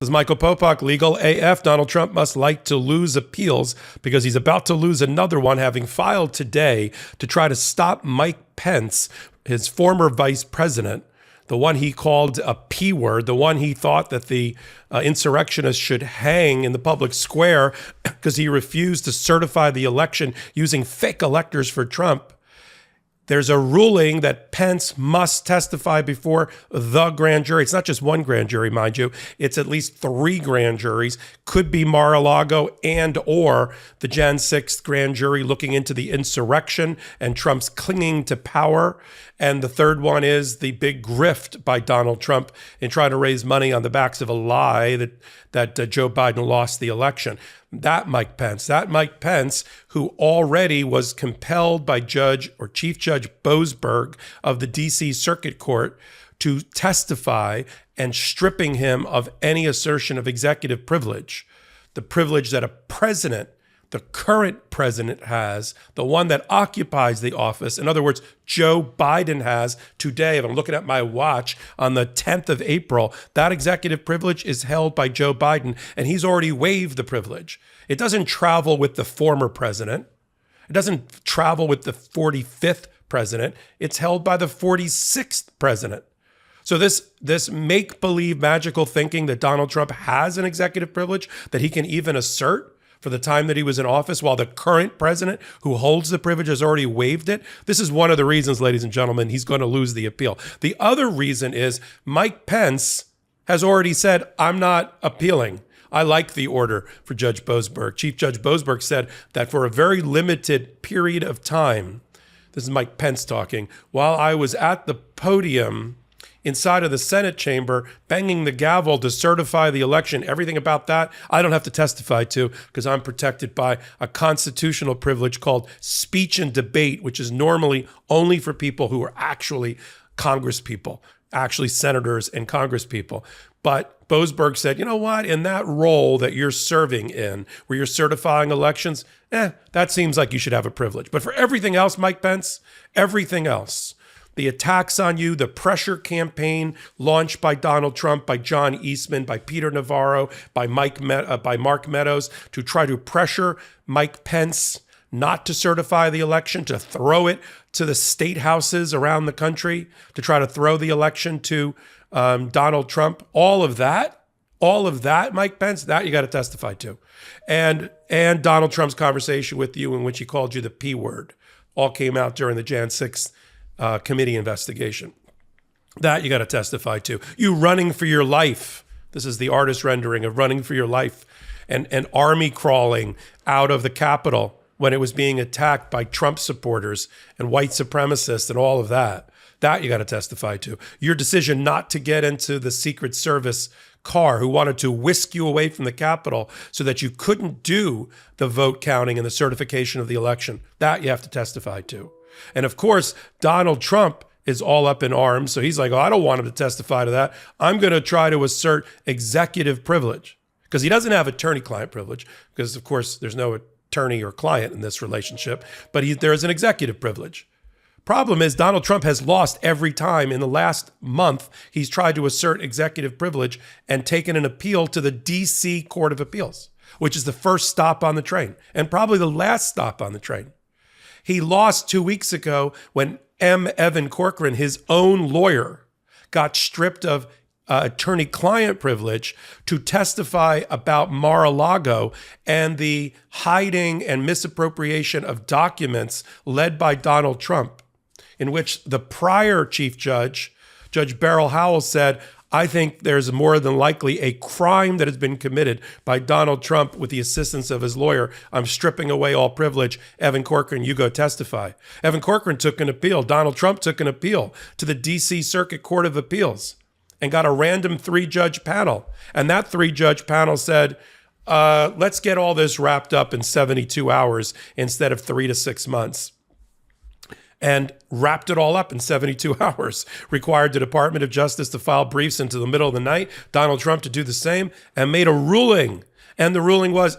This is Michael Popok, Legal AF. Donald Trump must like to lose appeals because he's about to lose another one, having filed today to try to stop Mike Pence, his former vice president, the one he called a P word, the one he thought that the insurrectionists should hang in the public square because he refused to certify the election using fake electors for Trump. There's a ruling that Pence must testify before the grand jury. It's not just one grand jury, mind you. It's at least 3 grand juries. Could be Mar-a-Lago and or the Jan 6th grand jury looking into the insurrection and Trump's clinging to power. And the third one is the big grift by Donald Trump in trying to raise money on the backs of a lie that Joe Biden lost the election. That Mike Pence, who already was compelled by Chief Judge Boasberg of the D.C. Circuit Court to testify and stripping him of any assertion of executive privilege, the privilege that a president, the current president has, the one that occupies the office. In other words, Joe Biden has today, if I'm looking at my watch, on the 10th of April, that executive privilege is held by Joe Biden, and he's already waived the privilege. It doesn't travel with the former president. It doesn't travel with the 45th president. It's held by the 46th president. So this make-believe magical thinking that Donald Trump has an executive privilage that he can even assert for the time that he was in office while the current president who holds the privilege has already waived it. This is one of the reasons, ladies and gentlemen, he's going to lose the appeal. The other reason is Mike Pence has already said, I'm not appealing. I like the order for Judge Boasberg. Chief Judge Boasberg said that for a very limited period of time, this is Mike Pence talking, while I was at the podium inside of the Senate chamber, banging the gavel to certify the election, everything about that, I don't have to testify to because I'm protected by a constitutional privilege called speech and debate, which is normally only for people who are actually Congress people, actually senators and Congress people. But Boasberg said, you know what, in that role that you're serving in, where you're certifying elections, that seems like you should have a privilege. But for everything else, Mike Pence, everything else, the attacks on you, the pressure campaign launched by Donald Trump, by John Eastman, by Peter Navarro, by Mark Meadows to try to pressure Mike Pence not to certify the election, to throw it to the state houses around the country, to try to throw the election to Donald Trump. All of that, Mike Pence, that you got to testify to. And Donald Trump's conversation with you in which he called you the P word, all came out during the Jan 6th committee investigation. That you got to testify to. You running for your life. This is the artist rendering of running for your life and army crawling out of the Capitol when it was being attacked by Trump supporters and white supremacists and all of that. That you got to testify to. Your decision not to get into the Secret Service car who wanted to whisk you away from the Capitol so that you couldn't do the vote counting and the certification of the election. That you have to testify to. And of course, Donald Trump is all up in arms. So he's like, oh, I don't want him to testify to that. I'm going to try to assert executive privilege because he doesn't have attorney-client privilege because, of course, there's no attorney or client in this relationship, but there is an executive privilege. Problem is Donald Trump has lost every time in the last month he's tried to assert executive privilege and taken an appeal to the D.C. Court of Appeals, which is the first stop on the train and probably the last stop on the train. He lost 2 weeks ago when Evan Corcoran, his own lawyer, got stripped of attorney-client privilege to testify about Mar-a-Lago and the hiding and misappropriation of documents led by Donald Trump, in which the prior chief judge, Judge Beryl Howell, said, I think there's more than likely a crime that has been committed by Donald Trump with the assistance of his lawyer. I'm stripping away all privilege. Evan Corcoran, you go testify. Evan Corcoran took an appeal. Donald Trump took an appeal to the D.C. Circuit Court of Appeals and got a random 3-judge panel. And that 3-judge panel said, let's get all this wrapped up in 72 hours instead of 3 to 6 months. And wrapped it all up in 72 hours, required the Department of Justice to file briefs into the middle of the night, Donald Trump to do the same, and made a ruling. And the ruling was,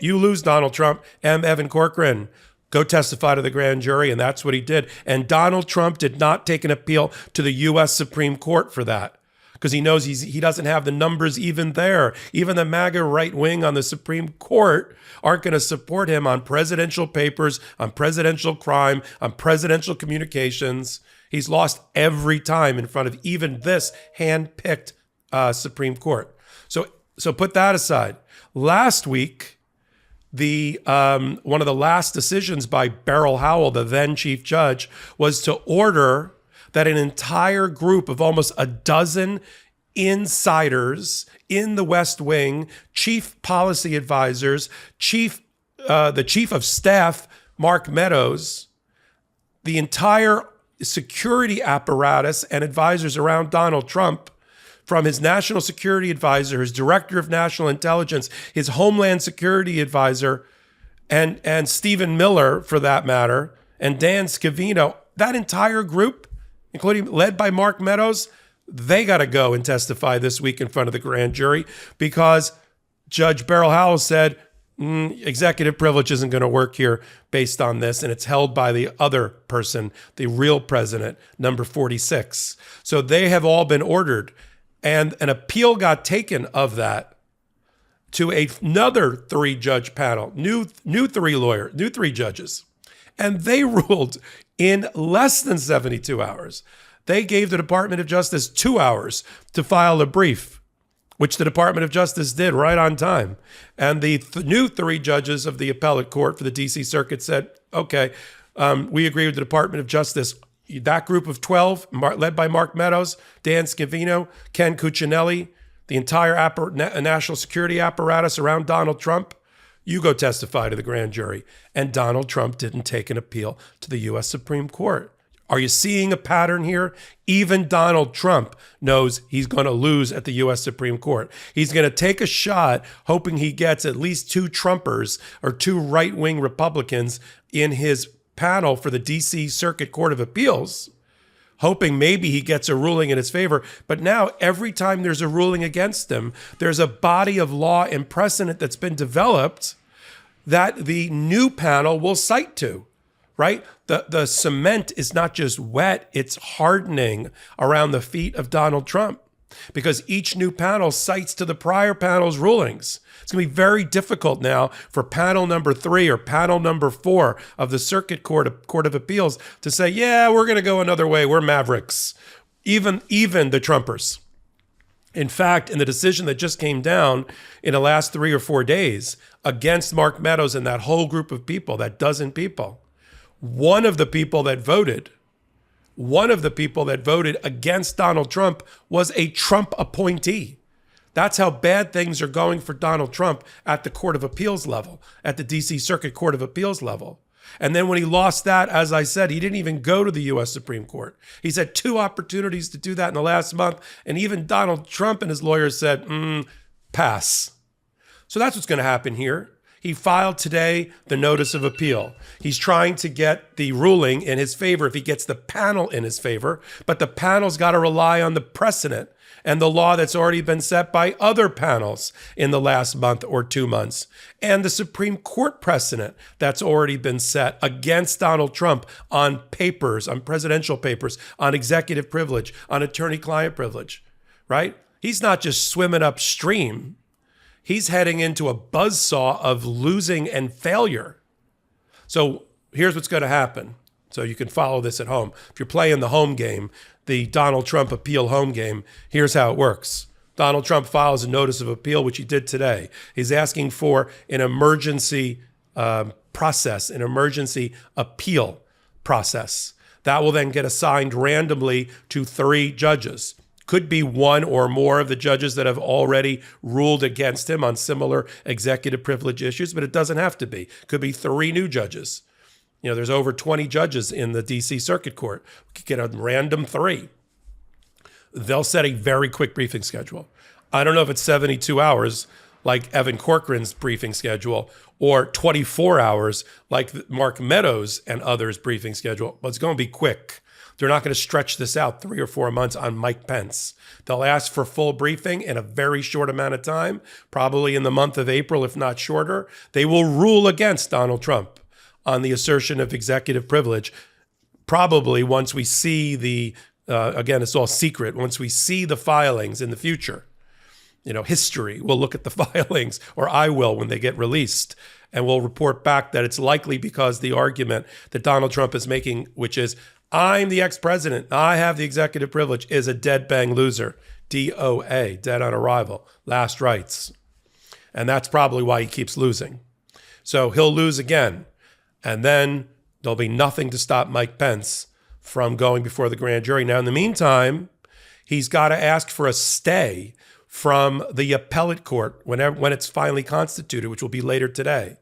you lose, Donald Trump, and Evan Corcoran. Go testify to the grand jury, and that's what he did. And Donald Trump did not take an appeal to the U.S. Supreme Court for that. because he knows he doesn't have the numbers even there. Even the MAGA right wing on the Supreme Court aren't going to support him on presidential papers, on presidential crime, on presidential communications. He's lost every time in front of even this hand-picked Supreme Court. So put that aside. Last week, one of the last decisions by Beryl Howell, the then chief judge, was to order that an entire group of almost a dozen insiders in the West Wing, chief policy advisors, the chief of staff, Mark Meadows, the entire security apparatus and advisors around Donald Trump, from his national security advisor, his director of national intelligence, his homeland security advisor, and Stephen Miller, for that matter, and Dan Scavino, that entire group, including led by Mark Meadows, they got to go and testify this week in front of the grand jury because Judge Beryl Howell said executive privilege isn't going to work here based on this, and it's held by the other person, the real president, number 46. So they have all been ordered. And an appeal got taken of that to another 3-judge panel, new three judges. And they ruled in less than 72 hours. They gave the Department of Justice 2 hours to file a brief, which the Department of Justice did right on time. And the new 3 judges of the appellate court for the D.C. Circuit said, okay, we agree with the Department of Justice. That group of 12, led by Mark Meadows, Dan Scavino, Ken Cuccinelli, the entire national security apparatus around Donald Trump, you go testify to the grand jury. And Donald Trump didn't take an appeal to the U.S. Supreme Court. Are you seeing a pattern here? Even Donald Trump knows he's going to lose at the U.S. Supreme Court. He's going to take a shot hoping he gets at least 2 Trumpers or 2 right-wing Republicans in his panel for the D.C. Circuit Court of Appeals, hoping maybe he gets a ruling in his favor. But now every time there's a ruling against him, there's a body of law and precedent that's been developed that the new panel will cite to, right? The cement is not just wet, it's hardening around the feet of Donald Trump because each new panel cites to the prior panel's rulings. It's going to be very difficult now for panel number 3 or panel number 4 of the Circuit Court of Appeals to say, yeah, we're going to go another way. We're mavericks, even the Trumpers. In fact, in the decision that just came down in the last 3 or 4 days against Mark Meadows and that whole group of people, that dozen people, one of the people that voted against Donald Trump was a Trump appointee. That's how bad things are going for Donald Trump at the Court of Appeals level, at the D.C. Circuit Court of Appeals level. And then when he lost that, as I said, he didn't even go to the U.S. Supreme Court. He's had 2 opportunities to do that in the last month. And even Donald Trump and his lawyers said, pass. So that's what's going to happen here. He filed today the notice of appeal. He's trying to get the ruling in his favor if he gets the panel in his favor. But the panel's got to rely on the precedent and the law that's already been set by other panels in the last month or 2 months, and the Supreme Court precedent that's already been set against Donald Trump on papers, on presidential papers, on executive privilege, on attorney-client privilege, right? He's not just swimming upstream. He's heading into a buzzsaw of losing and failure. So here's what's going to happen. So you can follow this at home. If you're playing the home game, the Donald Trump appeal home game, here's how it works. Donald Trump files a notice of appeal, which he did today. He's asking for an emergency process, an emergency appeal process. That will then get assigned randomly to 3 judges. Could be 1 or more of the judges that have already ruled against him on similar executive privilege issues, but it doesn't have to be. Could be 3 new judges. You know, there's over 20 judges in the D.C. Circuit Court. We could get a random 3. They'll set a very quick briefing schedule. I don't know if it's 72 hours like Evan Corcoran's briefing schedule or 24 hours like Mark Meadows and others' briefing schedule, but it's going to be quick. They're not going to stretch this out 3 or 4 months on Mike Pence. They'll ask for full briefing in a very short amount of time, probably in the month of April, if not shorter. They will rule against Donald Trump on the assertion of executive privilege, probably once we see the again, it's all secret. Once we see the filings in the future, history, we'll look at the filings, or I will when they get released, and we'll report back that it's likely because the argument that Donald Trump is making, which is, I'm the ex-president, I have the executive privilege, is a dead bang loser. DOA, dead on arrival, last rights. And that's probably why he keeps losing. So he'll lose again. And then there'll be nothing to stop Mike Pence from going before the grand jury. Now, in the meantime, he's got to ask for a stay from the appellate court when it's finally constituted, which will be later today,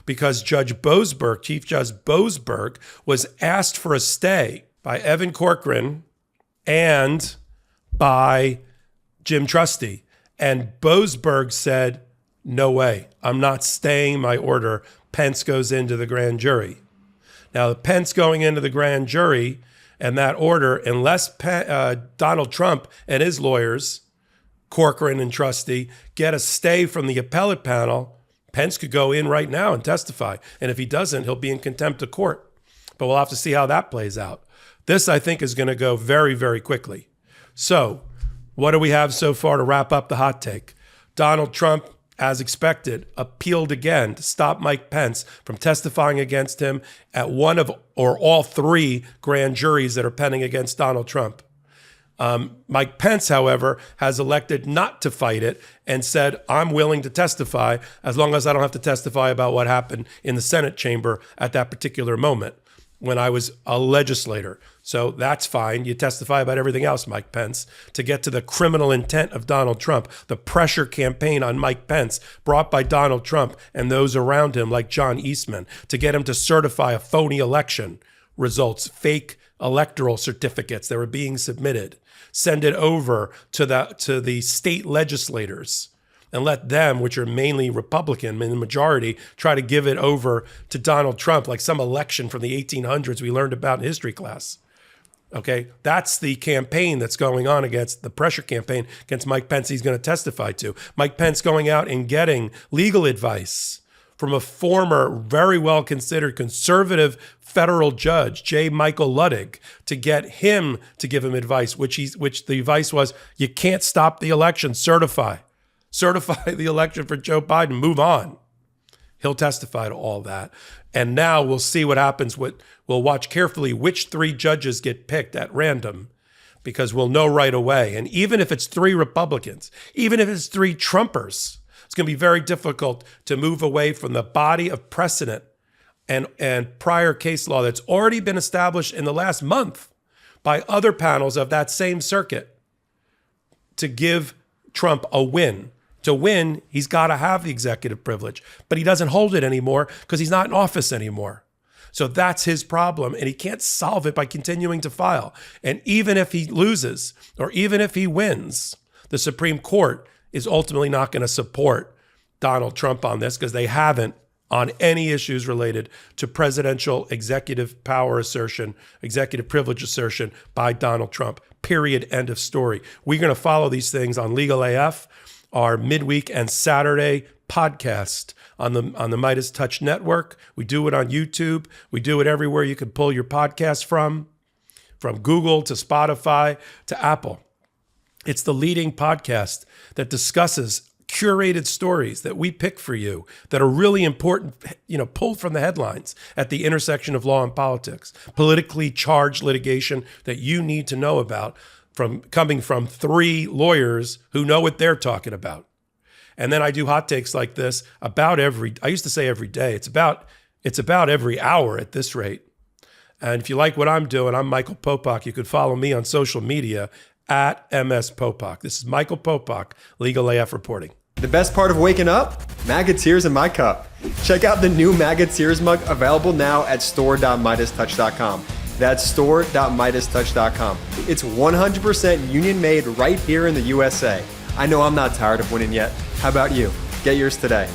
because Judge Boasberg, Chief Judge Boasberg, was asked for a stay by Evan Corcoran and by Jim Trusty. And Boasberg said, no way, I'm not staying my order. Pence goes into the grand jury. Now, Pence going into the grand jury and that order, unless Donald Trump and his lawyers, Corcoran and Trusty, get a stay from the appellate panel, Pence could go in right now and testify. And if he doesn't, he'll be in contempt of court. But we'll have to see how that plays out. This, I think, is going to go very, very quickly. So what do we have so far to wrap up the hot take? Donald Trump, as expected, appealed again to stop Mike Pence from testifying against him at one of or all three grand juries that are pending against Donald Trump. Mike Pence, however, has elected not to fight it and said, I'm willing to testify as long as I don't have to testify about what happened in the Senate chamber at that particular moment when I was a legislator. So that's fine. You testify about everything else, Mike Pence, to get to the criminal intent of Donald Trump, the pressure campaign on Mike Pence brought by Donald Trump and those around him like John Eastman to get him to certify a phony election results, fake electoral certificates that were being submitted, send it over to the state legislators and let them, which are mainly Republican in the majority, try to give it over to Donald Trump like some election from the 1800s we learned about in history class. Okay, that's the campaign that's going on against the pressure campaign against Mike Pence he's going to testify to. Mike Pence going out and getting legal advice from a former, very well considered conservative federal judge, J. Michael Luttig, to get him to give him advice, which the advice was, you can't stop the election, certify the election for Joe Biden, move on. He'll testify to all that. And now we'll see what happens. We'll watch carefully which three judges get picked at random, because we'll know right away. And even if it's three Republicans, even if it's three Trumpers, it's going to be very difficult to move away from the body of precedent and prior case law that's already been established in the last month by other panels of that same circuit to give Trump a win. To win, he's got to have the executive privilege, but he doesn't hold it anymore because he's not in office anymore. So that's his problem, and he can't solve it by continuing to file. And even if he loses, or even if he wins, the Supreme Court is ultimately not going to support Donald Trump on this, because they haven't on any issues related to presidential executive power assertion, executive privilege assertion by Donald Trump. Period. End of story. We're going to follow these things on LegalAF, our midweek and Saturday podcast on the MeidasTouch network. We do it on YouTube. We do it everywhere you can pull your podcast from Google to Spotify to Apple. It's the leading podcast that discusses curated stories that we pick for you that are really important, pulled from the headlines at the intersection of law and politics, politically charged litigation that you need to know about, coming from three lawyers who know what they're talking about. And then I do hot takes like this I used to say every day. It's about every hour at this rate. And if you like what I'm doing, I'm Michael Popok. You could follow me on social media at MS Popok. This is Michael Popok, LegalAF reporting. The best part of waking up? MAGA tears in my cup. Check out the new MAGA tears mug available now at store.MeidasTouch.com. That's store.MeidasTouch.com. It's 100% union made right here in the USA. I know I'm not tired of winning yet. How about you? Get yours today.